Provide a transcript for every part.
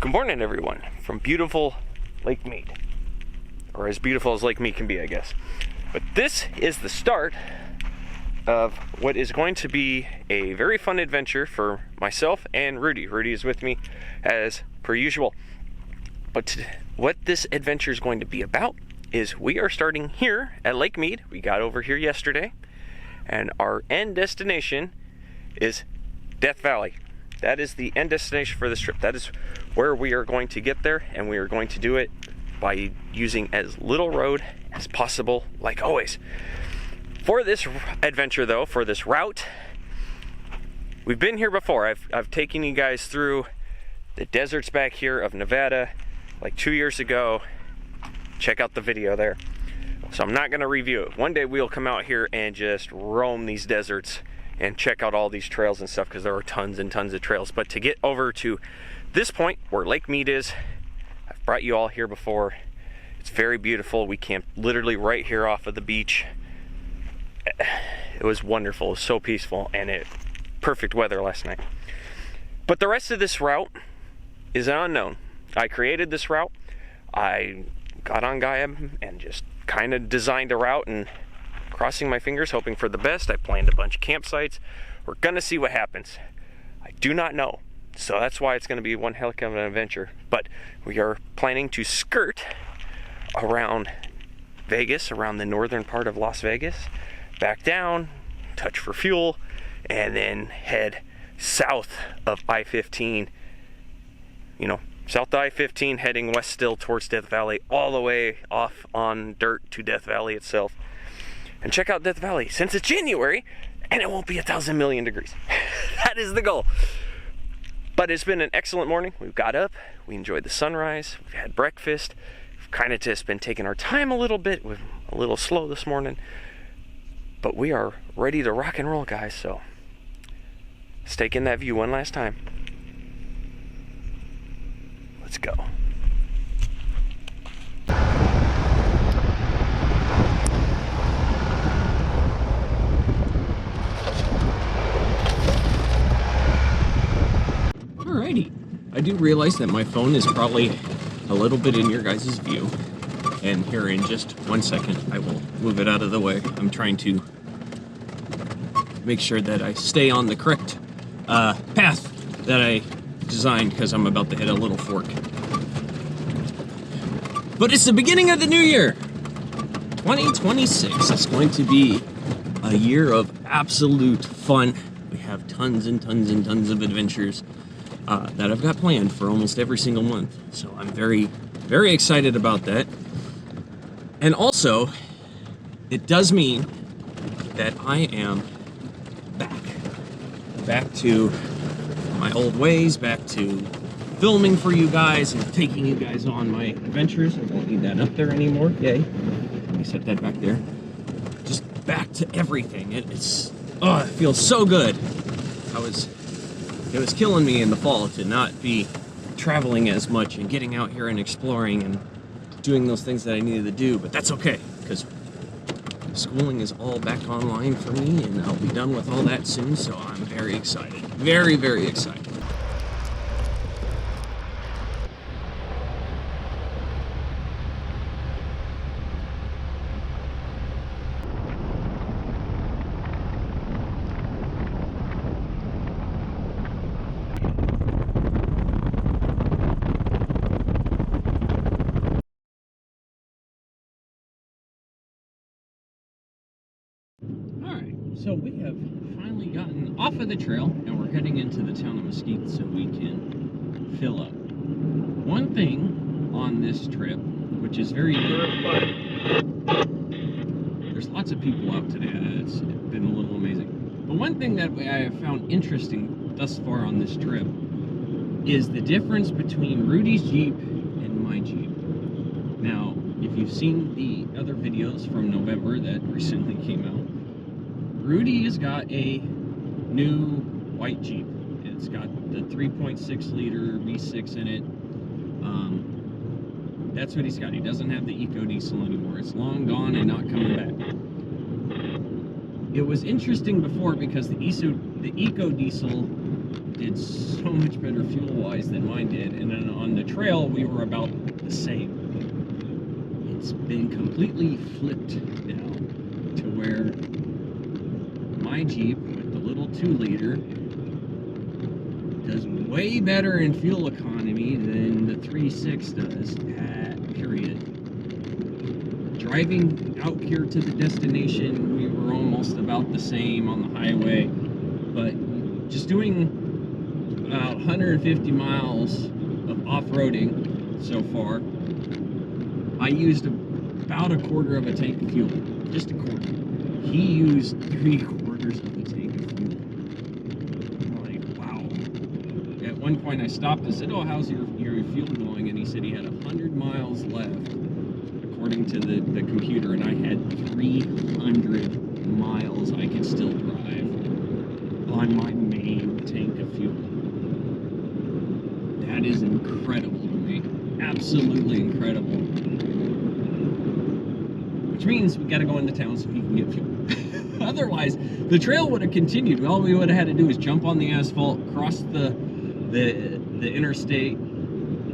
Good morning, everyone, from beautiful Lake Mead, or as beautiful as Lake Mead can be, I guess. But this is the start of what is going to be a very fun adventure for myself and Rudy. Rudy is with me as per usual. But what this adventure is going to be about is we are starting here at Lake Mead. We got over here yesterday, and our end destination is Death Valley. That is the end destination for this trip. That is where we are going to get there, and we are going to do it by using as little road as possible, like always. For this adventure, though, for this route, we've been here before. I've taken you guys through the deserts back here of Nevada like 2 years ago. Check out the video there. So I'm not going to review it. One day we'll come out here and just roam these deserts and check out all these trails and stuff, because there are tons and tons of trails. But to get over to this point where Lake Mead is, I've brought you all here before. It's very beautiful. We camped literally right here off of the beach. It was wonderful. It was so peaceful, and perfect weather last night. But the rest of this route is an unknown. I created this route. I got on Gaia and just kind of designed a route, and crossing my fingers, hoping for the best. I planned a bunch of campsites. We're gonna see what happens. I do not know. So that's why it's gonna be one heck of an adventure. But we are planning to skirt around Vegas, around the northern part of Las Vegas, back down, touch for fuel, and then head south of I-15. You know, south of I-15, heading west still towards Death Valley, all the way off on dirt to Death Valley itself. And check out Death Valley, since it's January, and it won't be 1,000 million degrees. That is the goal. But it's been an excellent morning. We've got up, we enjoyed the sunrise, we've had breakfast. We've kind of just been taking our time a little bit. We're a little slow this morning. But we are ready to rock and roll, guys, so let's take in that view one last time. Let's go. Alrighty, I do realize that my phone is probably a little bit in your guys' view, and here in just 1 second I will move it out of the way. I'm trying to make sure that I stay on the correct path that I designed, because I'm about to hit a little fork. But it's the beginning of the new year! 2026 is going to be a year of absolute fun. We have tons and tons and tons of adventures that I've got planned for almost every single month. So I'm very, very excited about that. And also, it does mean that I am back to my old ways, back to filming for you guys and taking you guys on my adventures. I don't need that up there anymore. Yay. Let me set that back there. Just back to everything. It feels so good. It was killing me in the fall to not be traveling as much and getting out here and exploring and doing those things that I needed to do, but that's okay, because schooling is all back online for me, and I'll be done with all that soon, so I'm very excited. Very, very excited. So we have finally gotten off of the trail, and we're heading into the town of Mesquite so we can fill up. One thing on this trip, which is very good, there's lots of people out today. It's been a little amazing. But one thing that I have found interesting thus far on this trip is the difference between Rudy's Jeep and my Jeep. Now, if you've seen the other videos from November that recently came out, Rudy has got a new white Jeep. It's got the 3.6 liter V6 in it. That's what he's got. He doesn't have the eco diesel anymore. It's long gone and not coming back. It was interesting before because the eco diesel did so much better fuel-wise than mine did, and then on the trail we were about the same. It's been completely flipped now to where my Jeep with the little 2-liter does way better in fuel economy than the 3.6 does, period. Driving out here to the destination, we were almost about the same on the highway, but just doing about 150 miles of off-roading so far, I used about a quarter of a tank of fuel, just a quarter. He used 3/4 of a tank of fuel. I'm like, wow. At one point I stopped and said, oh, how's your fuel going? And he said he had 100 miles left, according to the computer, and I had 300 miles I could still drive on my main tank of fuel. That is incredible to me. Absolutely incredible. Which means we gotta go into town so he can get fuel. Otherwise, the trail would have continued. All we would have had to do is jump on the asphalt, cross the interstate,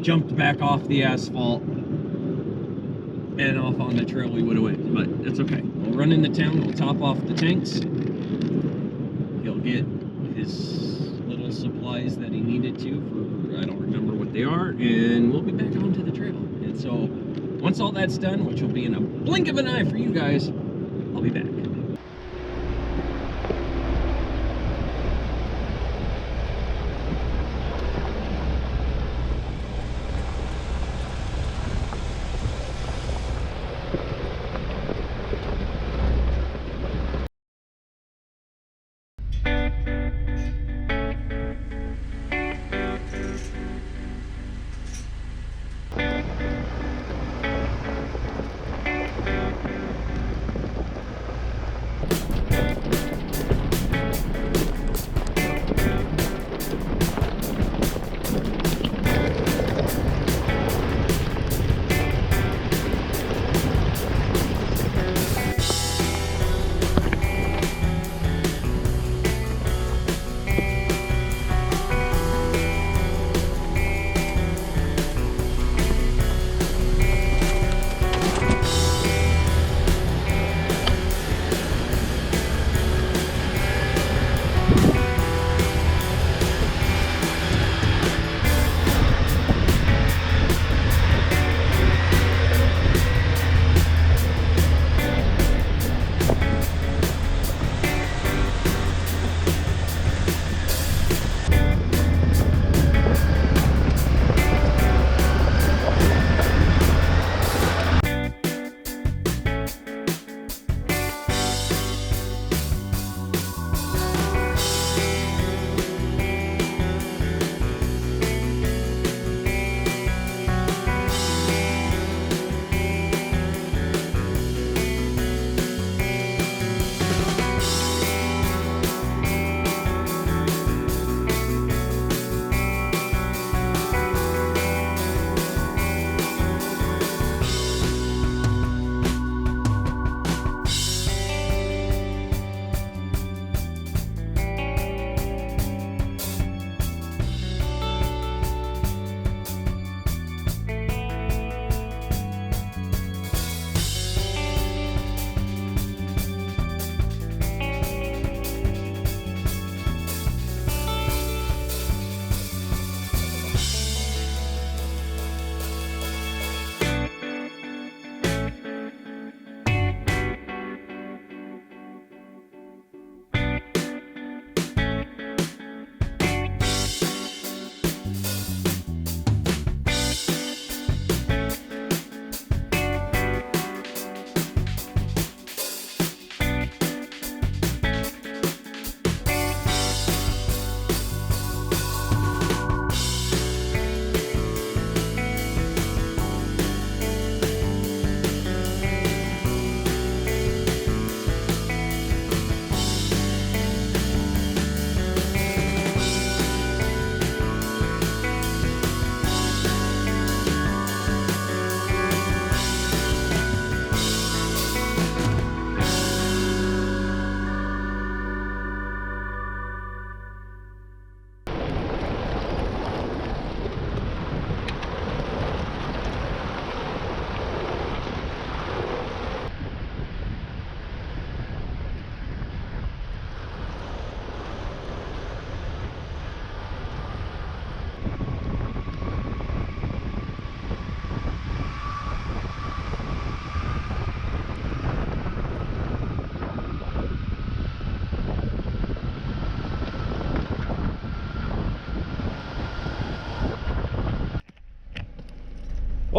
jumped back off the asphalt, and off on the trail we would have went. But it's okay. We'll run into town, we'll top off the tanks. He'll get his little supplies that he needed to for, I don't remember what they are, and we'll be back onto the trail. And so, once all that's done, which will be in a blink of an eye for you guys, I'll be back.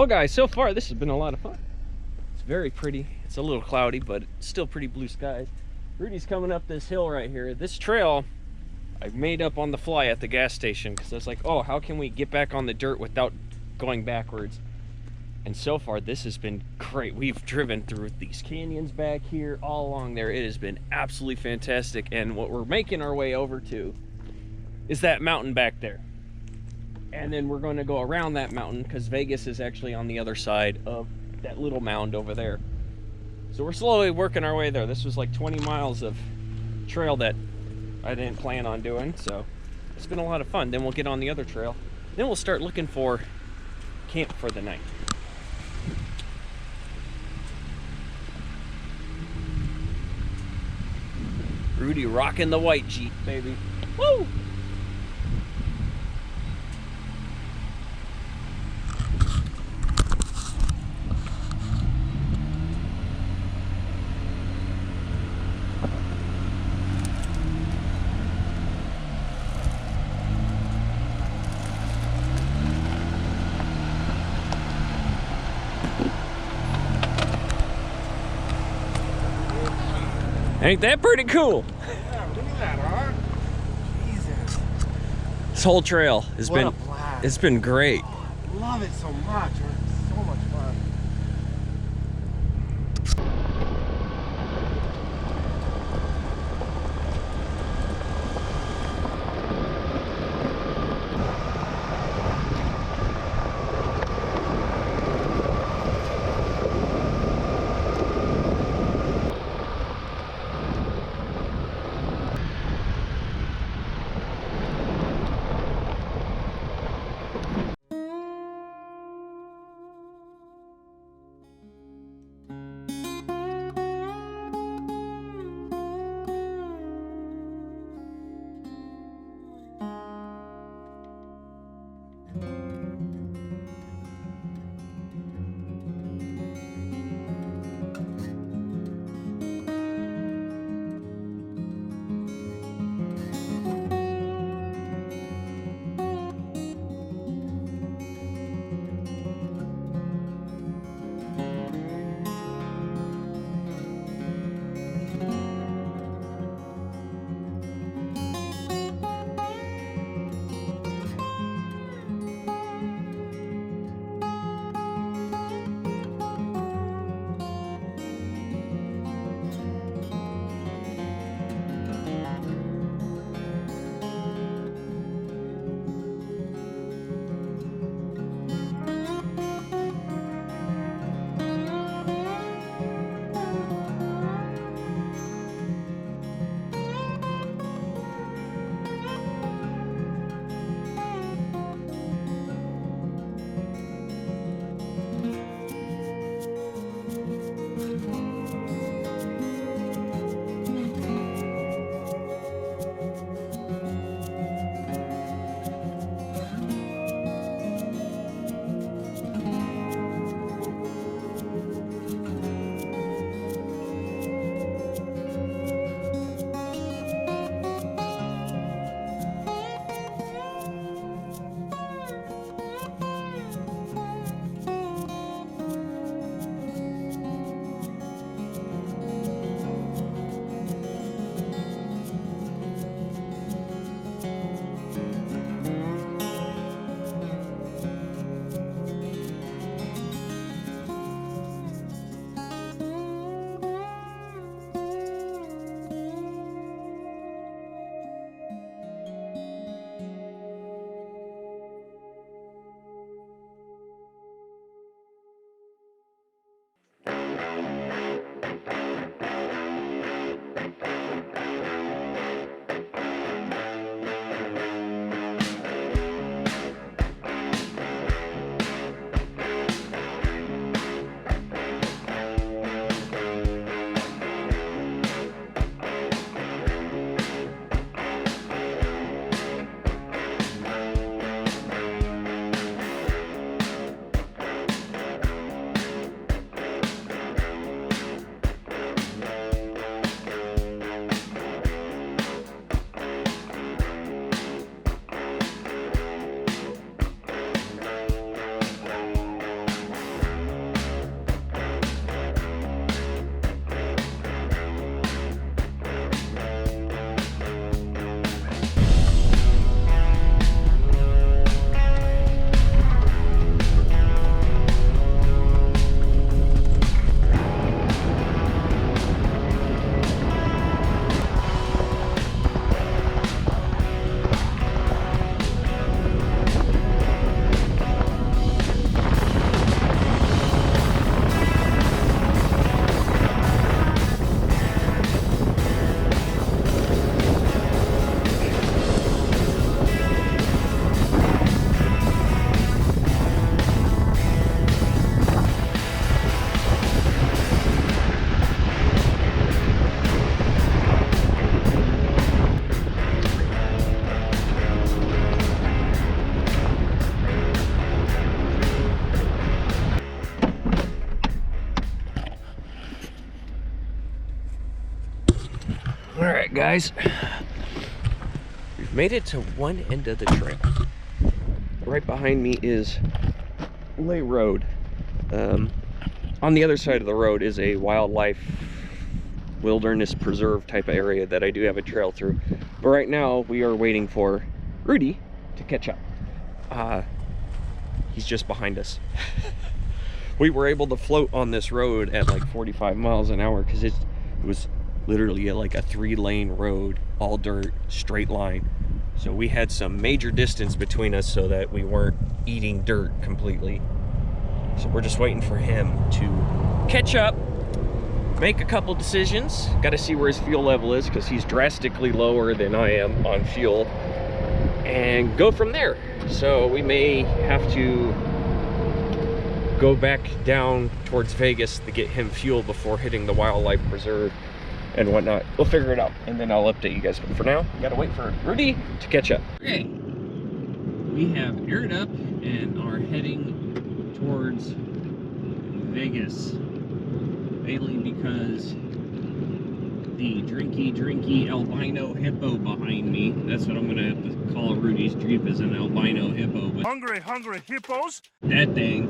Well guys, so far this has been a lot of fun. It's very pretty. It's a little cloudy, but it's still pretty blue skies. Rudy's coming up this hill right here. This trail I made up on the fly at the gas station because I was like, oh, how can we get back on the dirt without going backwards? And so far this has been great. We've driven through these canyons back here, all along there. It has been absolutely fantastic. And what we're making our way over to is that mountain back there. And then we're going to go around that mountain because Vegas is actually on the other side of that little mound over there. So we're slowly working our way there. This was like 20 miles of trail that I didn't plan on doing, so it's been a lot of fun. Then we'll get on the other trail. Then we'll start looking for camp for the night. Rudy rocking the white Jeep, baby. Woo! Ain't that pretty cool? Yeah, look at that, huh? Jesus. This whole trail has What a blast. it's been great. Oh, I love it so much. It's so much fun. Alright guys, we've made it to one end of the trail. Right behind me is Lay Road. On the other side of the road is a wildlife wilderness preserve type of area that I do have a trail through. But right now we are waiting for Rudy to catch up. He's just behind us. We were able to float on this road at like 45 miles an hour because it was literally like a 3-lane road, all dirt, straight line. So we had some major distance between us so that we weren't eating dirt completely. So we're just waiting for him to catch up, make a couple decisions. Got to see where his fuel level is because he's drastically lower than I am on fuel, and go from there. So we may have to go back down towards Vegas to get him fuel before hitting the wildlife preserve and whatnot. We'll figure it out and then I'll update you guys. But for now, we gotta wait for Rudy to catch up. Okay, we have aired up and are heading towards Vegas, mainly because the drinky albino hippo behind me, that's what I'm gonna have to call Rudy's Jeep, is an albino hippo. But Hungry hippos? that thing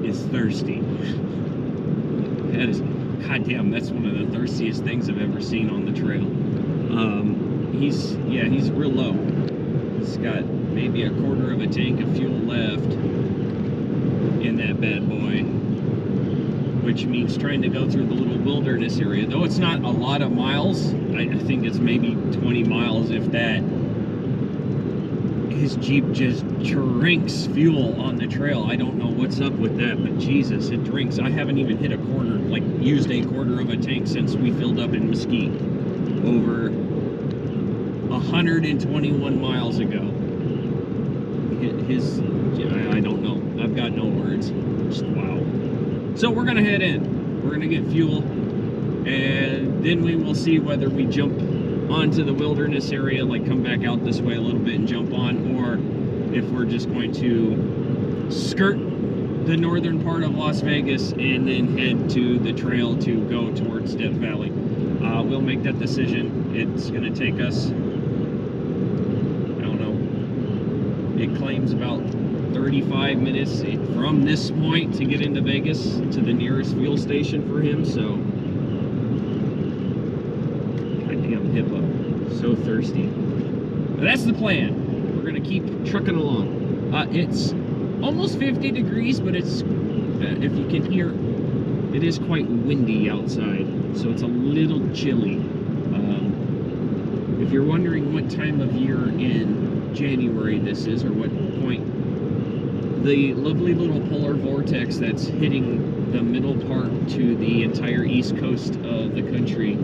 is thirsty. That is, goddamn, that's one of the thirstiest things I've ever seen on the trail. He's real low. He's got maybe a quarter of a tank of fuel left in that bad boy, which means trying to go through the little wilderness area. Though it's not a lot of miles, I think it's maybe 20 miles, if that. His Jeep just drinks fuel on the trail. I don't know what's up with that, but Jesus, it drinks. I haven't even hit a quarter, like used a quarter of a tank since we filled up in Mesquite over 121 miles ago. I don't know. I've got no words. Just wow. So we're gonna head in. We're gonna get fuel, and then we will see whether we jump onto the wilderness area, like come back out this way a little bit and jump on, or if we're just going to skirt the northern part of Las Vegas and then head to the trail to go towards Death Valley. We'll make that decision. It's gonna take us, I don't know, it claims about 35 minutes from this point to get into Vegas to the nearest fuel station for him, so goddamn hippo, so thirsty. But that's the plan. We're gonna keep trucking along. It's almost 50 degrees, but it's, if you can hear, it is quite windy outside, so it's a little chilly. If you're wondering what time of year in January this is, or what point, the lovely little polar vortex that's hitting the middle part to the entire east coast of the country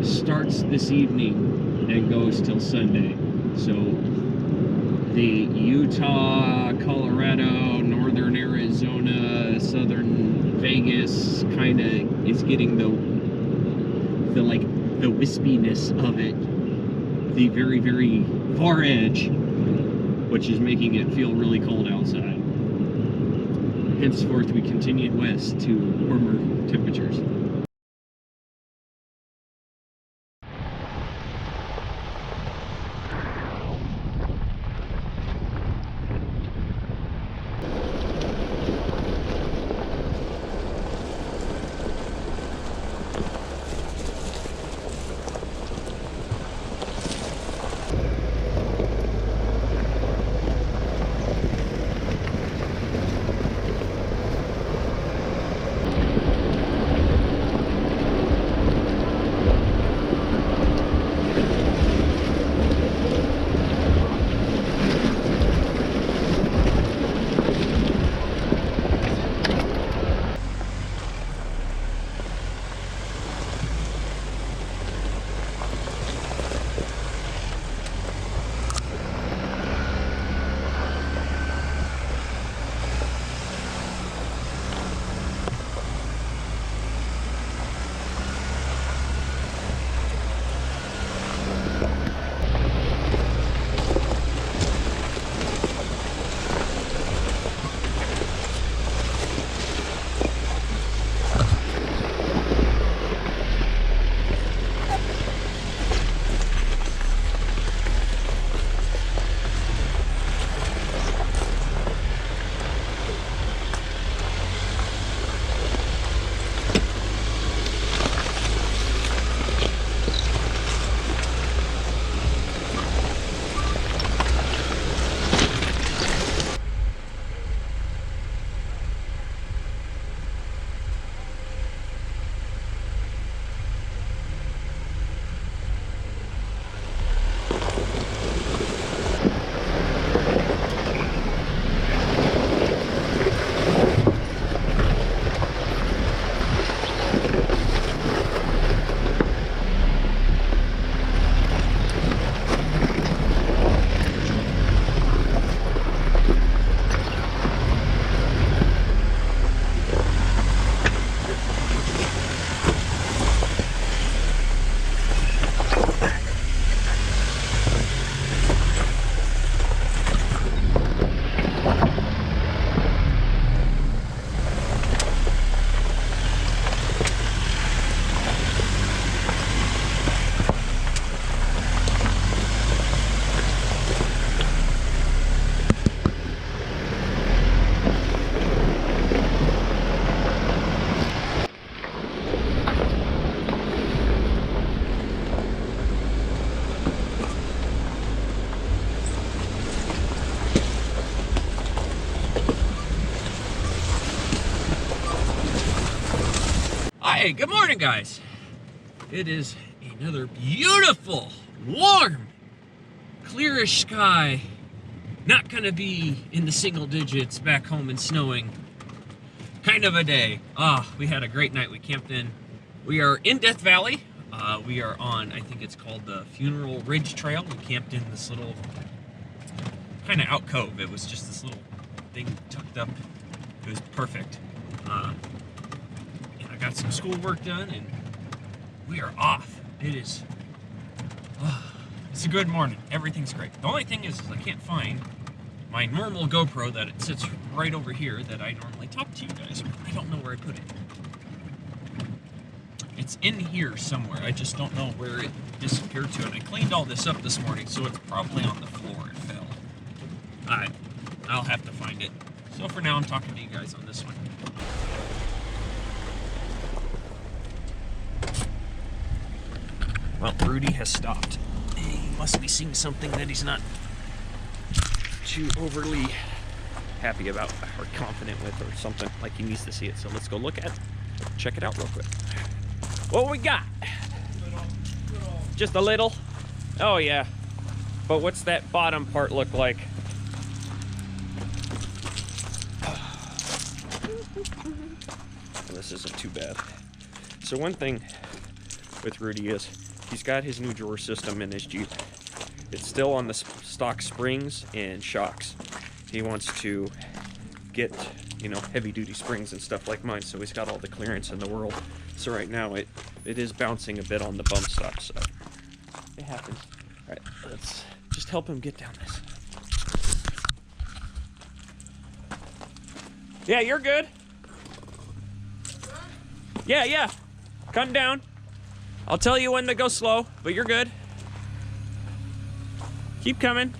starts this evening and goes till Sunday. So the Utah, Colorado, northern Arizona, southern Vegas kind of is getting the wispiness of it, the very, very far edge, which is making it feel really cold outside. Henceforth, we continued west to warmer temperatures. Hey, good morning, guys. It is another beautiful, warm, clearish sky. Not gonna be in the single digits back home and snowing. Kind of a day. We had a great night. We camped in. We are in Death Valley. We are on, I think it's called the Funeral Ridge Trail. We camped in this little kind of alcove. It was just this little thing tucked up. It was perfect. And I got some schoolwork done and we are off. It is, it's a good morning. Everything's great. The only thing is I can't find my normal GoPro that it sits right over here that I normally talk to you guys. I don't know where I put it. It's in here somewhere. I just don't know where it disappeared to. And I cleaned all this up this morning, so it's probably on the floor. It fell. I'll have to find it. So for now, I'm talking to you guys on this one. Well, Rudy has stopped. He must be seeing something that he's not too overly happy about or confident with or something, like he needs to see it. So let's go look at it. Check it out real quick. What we got? Just a little? Oh yeah. But what's that bottom part look like? This isn't too bad. So one thing with Rudy is he's got his new drawer system in his Jeep. It's still on the stock springs and shocks. He wants to get, you know, heavy duty springs and stuff like mine, so he's got all the clearance in the world. So right now it is bouncing a bit on the bump stop, so it happens. All right, let's just help him get down this. Yeah, you're good. Yeah. Come down. I'll tell you when to go slow, but you're good. Keep coming.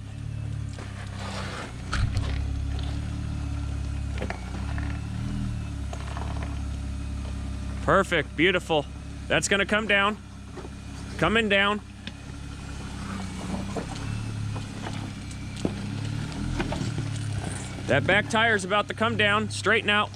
Perfect, beautiful. That's gonna come down. Coming down. That back tire's about to come down. Straighten out.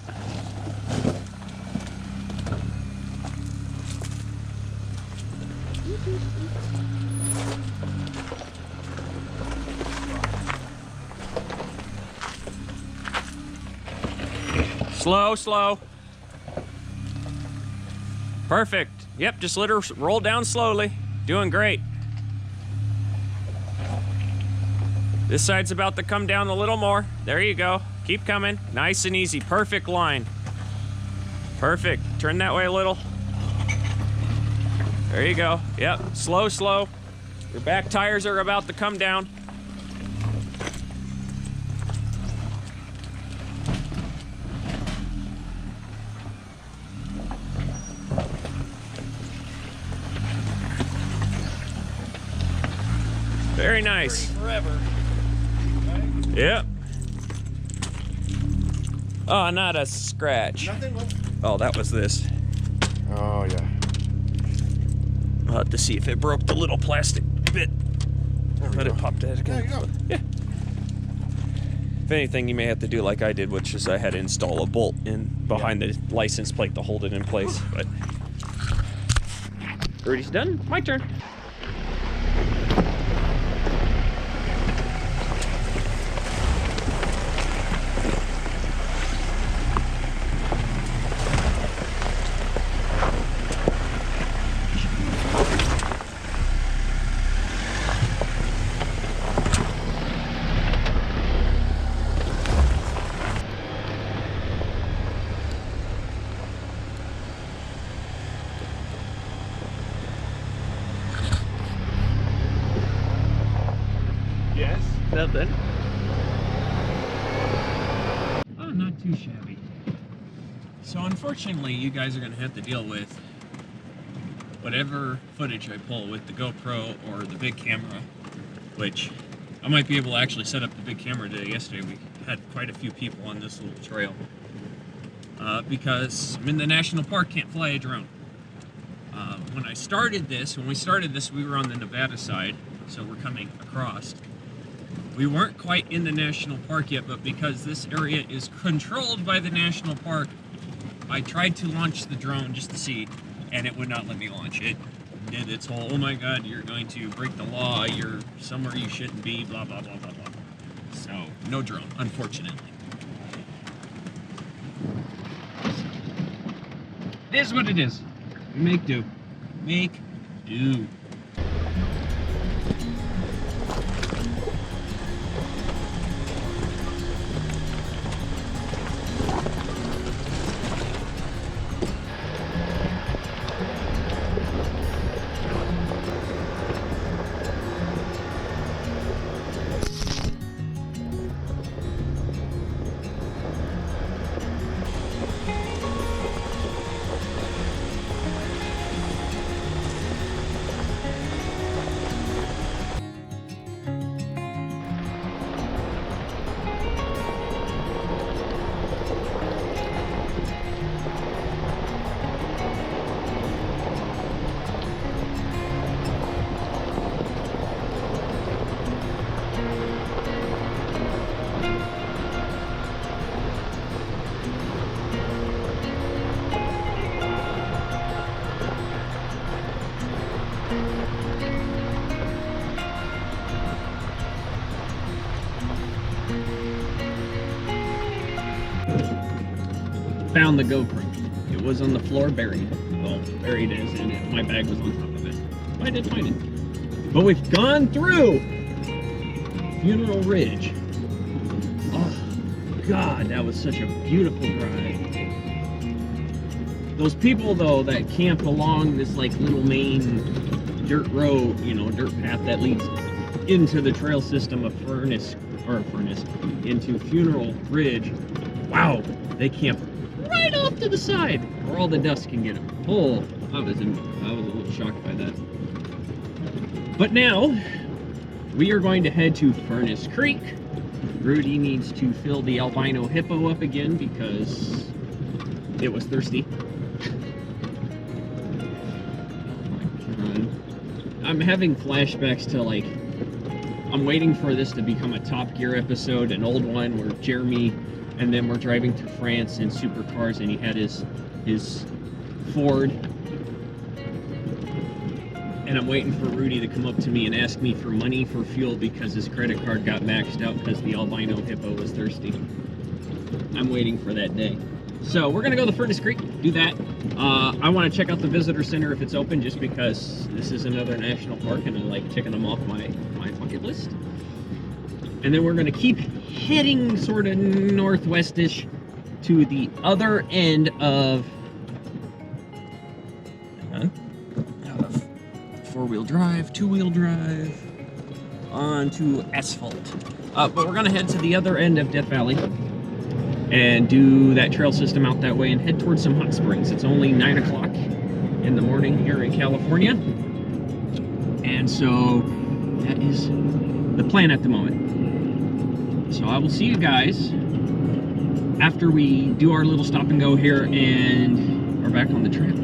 Slow. Perfect. Yep, just let her roll down slowly. Doing great. This side's about to come down a little more. There you go. Keep coming. Nice and easy. Perfect line. Perfect. Turn that way a little. There you go. Yep, slow. Your back tires are about to come down. Very nice. Forever. Yep. Oh, not a scratch. Nothing. Oh, that was this. Oh yeah. I'll have to see if it broke the little plastic bit. But it popped out again. There you go. Yeah. If anything, you may have to do like I did, which is I had to install a bolt in behind the license plate to hold it in place. But Rudy's done. My turn. Yes. Nothing. Oh, not too shabby. So unfortunately, you guys are going to have to deal with whatever footage I pull with the GoPro or the big camera, which I might be able to actually set up the big camera today. Yesterday we had quite a few people on this little trail because I'm in the national park, can't fly a drone. When we started this, we were on the Nevada side, so we're coming across. We weren't quite in the national park yet, but because this area is controlled by the national park, I tried to launch the drone just to see, and it would not let me launch. It did its whole, oh my god, you're going to break the law, you're somewhere you shouldn't be, blah, blah, blah, blah, blah. So, no drone, unfortunately. It is what it is. Make do. Make do. Found the GoPro. It was on the floor buried. Well, buried as in it. My bag was on top of it. But I did find it. But we've gone through Funeral Ridge. Oh, God, that was such a beautiful drive. Those people, though, that camp along this, like, little main dirt road, you know, dirt path that leads into the trail system of into Funeral Ridge, wow, they camp right off to the side where all the dust can get them. Oh, I was a little shocked by that. But now we are going to head to Furnace Creek. Rudy needs to fill the albino hippo up again because it was thirsty. Oh my God. I'm having flashbacks to, like, I'm waiting for this to become a Top Gear episode, an old one where Jeremy and then we're driving to France in supercars and he had his Ford. And I'm waiting for Rudy to come up to me and ask me for money for fuel because his credit card got maxed out because the albino hippo was thirsty. I'm waiting for that day. So we're gonna go to Furnace Creek, do that. I want to check out the visitor center if it's open, just because this is another national park and I like checking them off my bucket list. And then we're gonna keep heading sort of northwestish to the other end of four-wheel drive, two-wheel drive, onto asphalt. But we're gonna head to the other end of Death Valley and do that trail system out that way and head towards some hot springs. It's only 9 o'clock in the morning here in California. And so that is the plan at the moment. So I will see you guys after we do our little stop and go here and are back on the trail.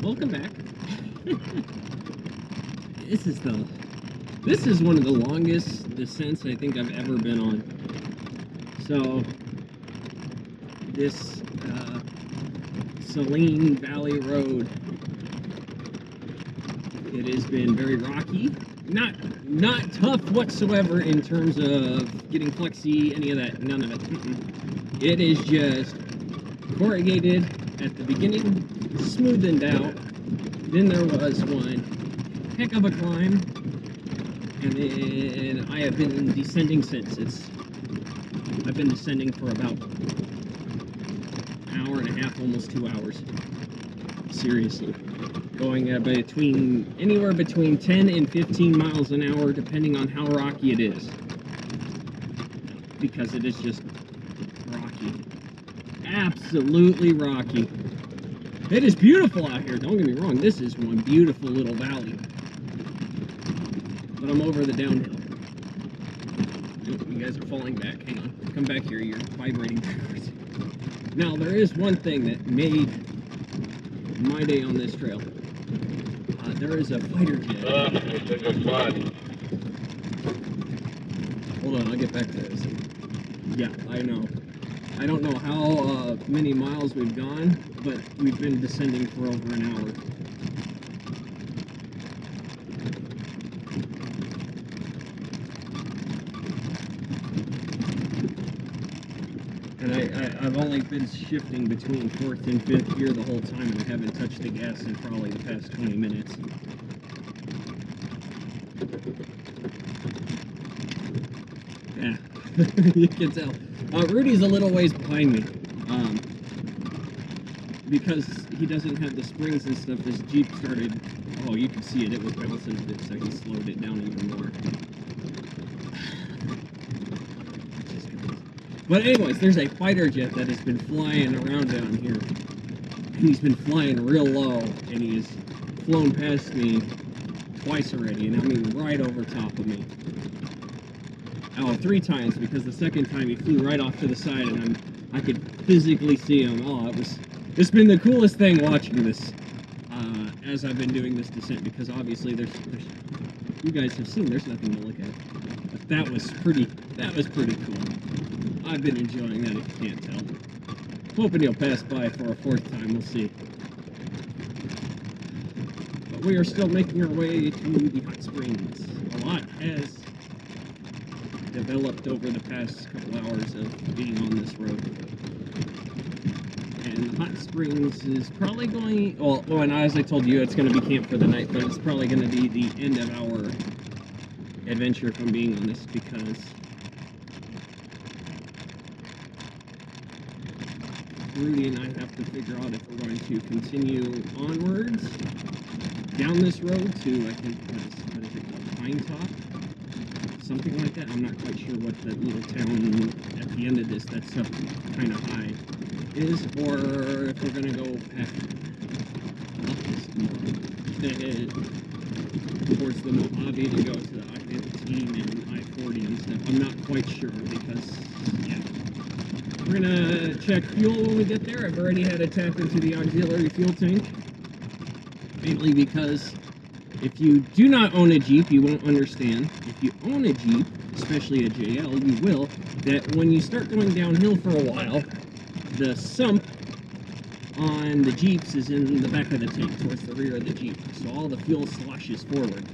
Welcome back. This is one of the longest descents I think I've ever been on. So this Saline Valley Road. It has been very rocky. Not tough whatsoever in terms of getting flexy, any of that, none of it. It is just corrugated at the beginning, smoothened out. Then there was one heck of a climb, and then I have been descending since. I've been descending for about an hour and a half, almost 2 hours. Seriously. Going anywhere between 10 and 15 miles an hour, depending on how rocky it is. Because it is just rocky. Absolutely rocky. It is beautiful out here, don't get me wrong. This is one beautiful little valley. But I'm over the downhill. Oh, you guys are falling back. Hang on. Come back here, you're vibrating backwards. Now, there is one thing that made my day on this trail. There is a fighter jet. Hold on, I'll get back to this. Yeah, I know. I don't know how many miles we've gone, but we've been descending for over an hour. And I've only been shifting between 4th and 5th gear the whole time, and I haven't touched the gas in probably the past 20 minutes. Yeah, you can tell. Rudy's a little ways behind me. Because he doesn't have the springs and stuff, his Jeep started, oh, you can see it, it was bouncing a bit, so he slowed it down even more. But anyways, there's a fighter jet that has been flying around down here. And he's been flying real low, and he has flown past me twice already, and I mean right over top of me. Oh, 3 times, because the second time he flew right off to the side, and I could physically see him. Oh, it's been the coolest thing watching this as I've been doing this descent, because obviously there's you guys have seen there's nothing to look at. But that was pretty cool. I've been enjoying that, if you can't tell. Hoping he'll pass by for a 4th time, we'll see. But we are still making our way to the hot springs. A lot has developed over the past couple hours of being on this road. And the hot springs is probably going, well, and as I told you, it's going to be camp for the night, but it's probably going to be the end of our adventure from being on this, because Rudy and I have to figure out if we're going to continue onwards down this road to, I think, what is it called, Pine Top? Something like that. I'm not quite sure what the little town at the end of this that's up kind of high is, or if we're going to go past towards the Mojave to go to the I-15 and I-40 and stuff. I'm not quite sure, because, yeah. We're going to check fuel when we get there. I've already had to tap into the auxiliary fuel tank, mainly because if you do not own a Jeep, you won't understand. If you own a Jeep, especially a JL, you will, that when you start going downhill for a while, the sump on the Jeeps is in the back of the tank, towards the rear of the Jeep. So all the fuel sloshes forward.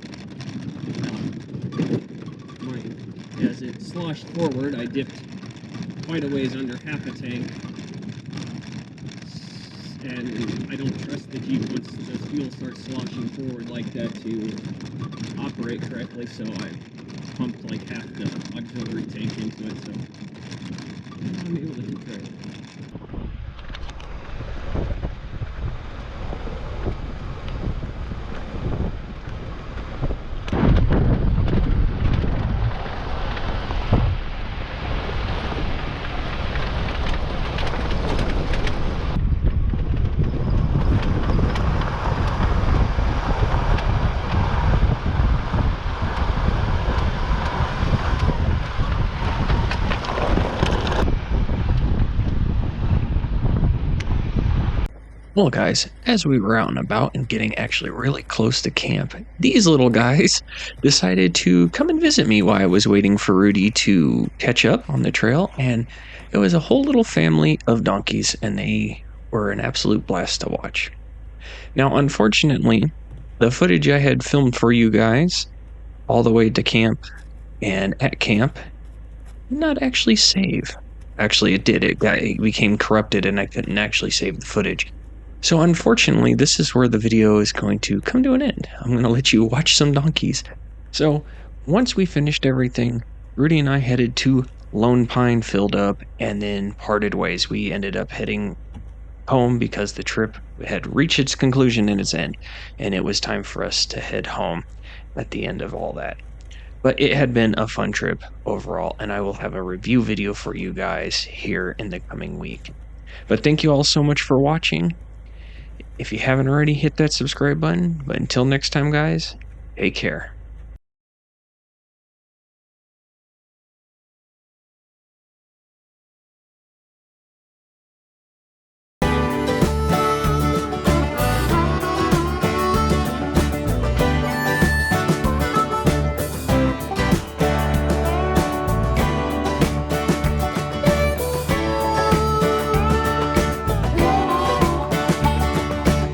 As it sloshed forward, I dipped quite a ways under half a tank. And I don't trust the Jeep once the fuel starts sloshing forward like that to operate correctly, so I pumped like half the auxiliary tank into it, so I'm able to keep going. Well, guys, as we were out and about and getting actually really close to camp, these little guys decided to come and visit me while I was waiting for Rudy to catch up on the trail. And it was a whole little family of donkeys, and they were an absolute blast to watch. Now, unfortunately, the footage I had filmed for you guys all the way to camp and at camp did not actually save. Actually, it did. It became corrupted and I couldn't actually save the footage. So unfortunately, this is where the video is going to come to an end. I'm going to let you watch some donkeys. So once we finished everything, Rudy and I headed to Lone Pine, filled up, and then parted ways. We ended up heading home because the trip had reached its conclusion and its end, and it was time for us to head home at the end of all that. But it had been a fun trip overall, and I will have a review video for you guys here in the coming week. But thank you all so much for watching. If you haven't already, hit that subscribe button. But until next time, guys, take care.